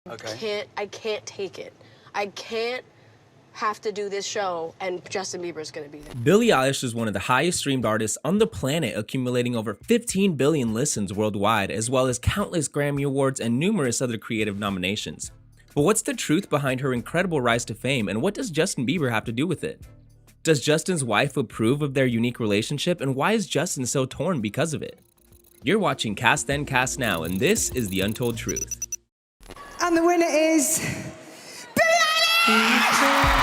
Okay. I can't take it. I can't have to do this show and Justin Bieber's gonna be there. Billie Eilish is one of the highest streamed artists on the planet, accumulating over 15 billion listens worldwide, as well as countless Grammy Awards and numerous other creative nominations. But what's the truth behind her incredible rise to fame, and what does Justin Bieber have to do with it? Does Justin's wife approve of their unique relationship, and why is Justin so torn because of it? You're watching Cast Then Cast Now, and this is The Untold Truth. And the winner is Billie Eilish!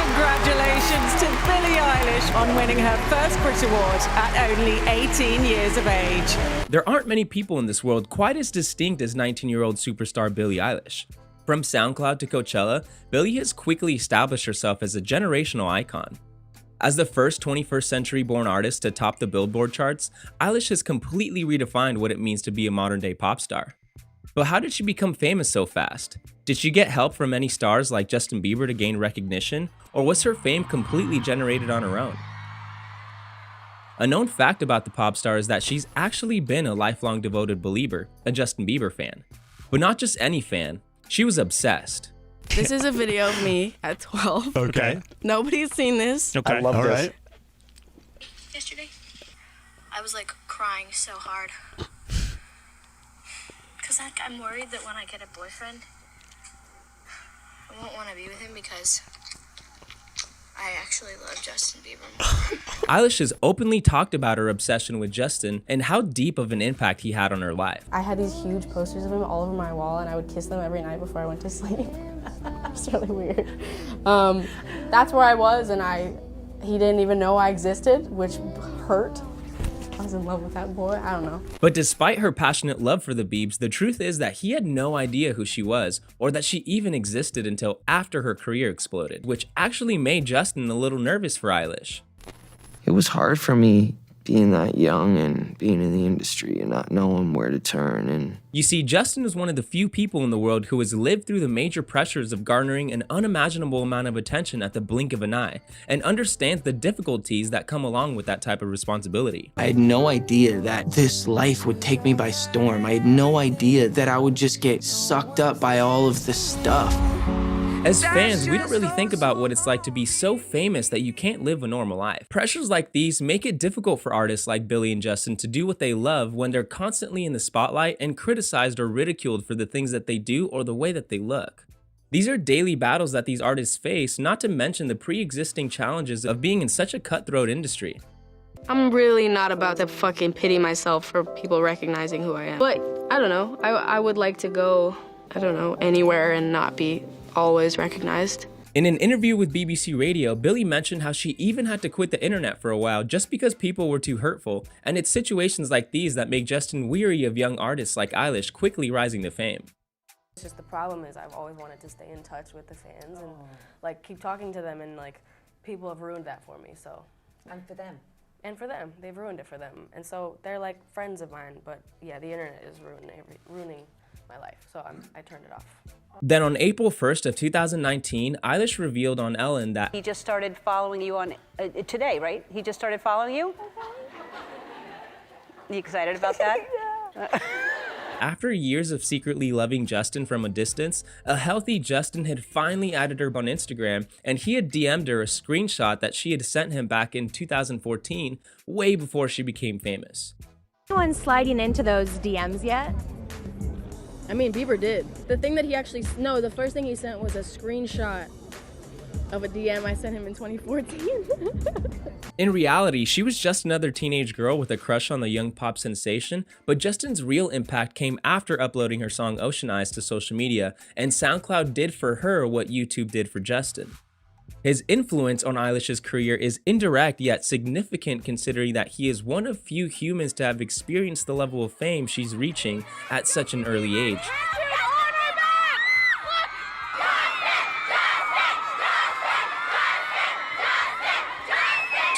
Congratulations to Billie Eilish on winning her first Brit Award at only 18 years of age. There aren't many people in this world quite as distinct as 19-year-old superstar Billie Eilish. From SoundCloud to Coachella, Billie has quickly established herself as a generational icon. As the first 21st century born artist to top the Billboard charts, Eilish has completely redefined what it means to be a modern-day pop star. But how did she become famous so fast? Did she get help from any stars like Justin Bieber to gain recognition, or was her fame completely generated on her own? A known fact about the pop star is that she's actually been a lifelong devoted Belieber, a Justin Bieber fan. But not just any fan, she was obsessed. This is a video of me at 12. Okay. Nobody's seen this. Okay. I love this. Right. Yesterday, I was like crying so hard. Because I'm worried that when I get a boyfriend, I won't want to be with him because I actually love Justin Bieber more. Eilish has openly talked about her obsession with Justin and how deep of an impact he had on her life. I had these huge posters of him all over my wall and I would kiss them every night before I went to sleep. It's really weird. That's where I was, and he didn't even know I existed, which hurt. I was in love with that boy, I don't know. But despite her passionate love for the Biebs, the truth is that he had no idea who she was, or that she even existed until after her career exploded, which actually made Justin a little nervous for Eilish. It was hard for me being that young and being in the industry and not knowing where to turn. And you see, Justin is one of the few people in the world who has lived through the major pressures of garnering an unimaginable amount of attention at the blink of an eye, and understands the difficulties that come along with that type of responsibility. I had no idea that this life would take me by storm. I had no idea that I would just get sucked up by all of this stuff. As fans, we don't really think about what it's like to be so famous that you can't live a normal life. Pressures like these make it difficult for artists like Billie and Justin to do what they love when they're constantly in the spotlight and criticized or ridiculed for the things that they do or the way that they look. These are daily battles that these artists face, not to mention the pre-existing challenges of being in such a cutthroat industry. I'm really not about to fucking pity myself for people recognizing who I am. But, I don't know, I would like to go, I don't know, anywhere and not be always recognized. In an interview with BBC Radio, Billie mentioned how she even had to quit the internet for a while just because people were too hurtful, and it's situations like these that make Justin weary of young artists like Eilish quickly rising to fame. It's just the problem is I've always wanted to stay in touch with the fans and like keep talking to them, and like people have ruined that for me, so. And for them. And for them, they've ruined it for them. And so they're like friends of mine, but yeah, the internet is ruining my life, so I turned it off. Then on April 1st of 2019, Eilish revealed on Ellen that he just started following you on today, right? He just started following you? You excited about that? Yeah. After years of secretly loving Justin from a distance, a healthy Justin had finally added her on Instagram, and he had DM'd her a screenshot that she had sent him back in 2014, way before she became famous. Anyone sliding into those DMs yet? I mean, Bieber did. The thing that the first thing he sent was a screenshot of a DM I sent him in 2014. In reality, she was just another teenage girl with a crush on the young pop sensation, but Justin's real impact came after uploading her song Ocean Eyes to social media, and SoundCloud did for her what YouTube did for Justin. His influence on Eilish's career is indirect yet significant, considering that he is one of few humans to have experienced the level of fame she's reaching at such an early age.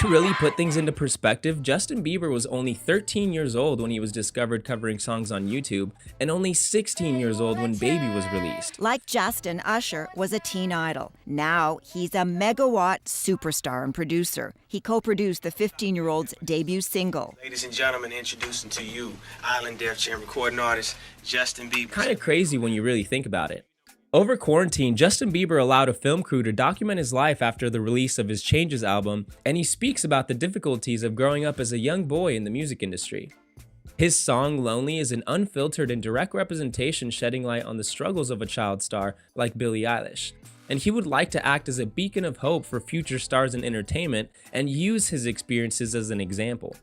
To really put things into perspective, Justin Bieber was only 13 years old when he was discovered covering songs on YouTube, and only 16 years old when Baby was released. Like Justin, Usher was a teen idol. Now he's a megawatt superstar and producer. He co-produced the 15-year-old's debut single. Ladies and gentlemen, introducing to you Island Def Jam recording artist Justin Bieber. Kind of crazy when you really think about it. Over quarantine, Justin Bieber allowed a film crew to document his life after the release of his Changes album, and he speaks about the difficulties of growing up as a young boy in the music industry. His song Lonely is an unfiltered and direct representation shedding light on the struggles of a child star like Billie Eilish, and he would like to act as a beacon of hope for future stars in entertainment and use his experiences as an example.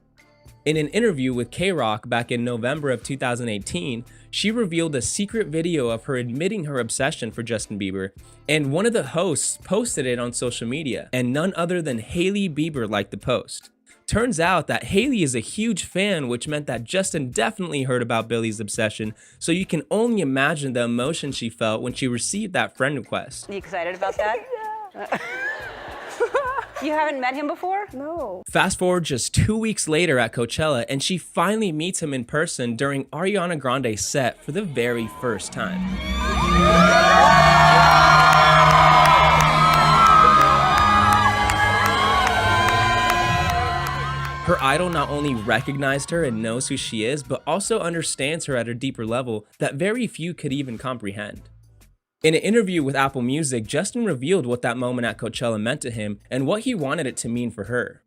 In an interview with K-Rock back in November of 2018, she revealed a secret video of her admitting her obsession for Justin Bieber, and one of the hosts posted it on social media, and none other than Hailey Bieber liked the post. Turns out that Hailey is a huge fan, which meant that Justin definitely heard about Billie's obsession, so you can only imagine the emotion she felt when she received that friend request. You excited about that? Yeah. You haven't met him before? No. Fast forward just 2 weeks later at Coachella, and she finally meets him in person during Ariana Grande's set for the very first time. Her idol not only recognized her and knows who she is, but also understands her at a deeper level that very few could even comprehend. In an interview with Apple Music, Justin revealed what that moment at Coachella meant to him and what he wanted it to mean for her.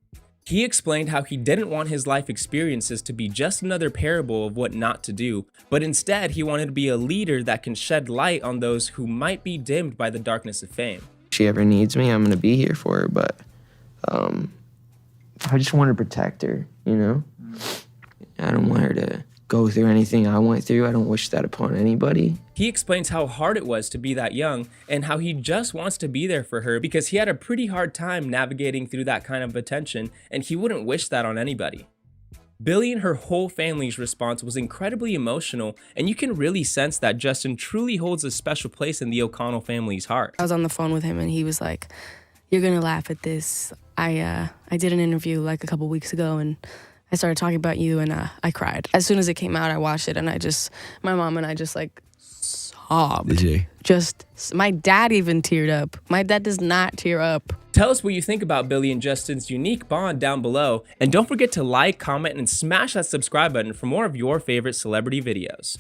He explained how he didn't want his life experiences to be just another parable of what not to do, but instead he wanted to be a leader that can shed light on those who might be dimmed by the darkness of fame. If she ever needs me, I'm gonna be here for her, but I just want to protect her, you know? I don't want her to go through anything I went through. I don't wish that upon anybody. He explains how hard it was to be that young and how he just wants to be there for her because he had a pretty hard time navigating through that kind of attention, and he wouldn't wish that on anybody. Billie and her whole family's response was incredibly emotional, and you can really sense that Justin truly holds a special place in the O'Connell family's heart. I was on the phone with him and he was like, "You're gonna laugh at this. I did an interview like a couple weeks ago and I started talking about you and I cried. As soon as it came out, I watched it and my mom and I just like sobbed. Did you? My dad even teared up. My dad does not tear up. Tell us what you think about Billie and Justin's unique bond down below, and don't forget to like, comment, and smash that subscribe button for more of your favorite celebrity videos.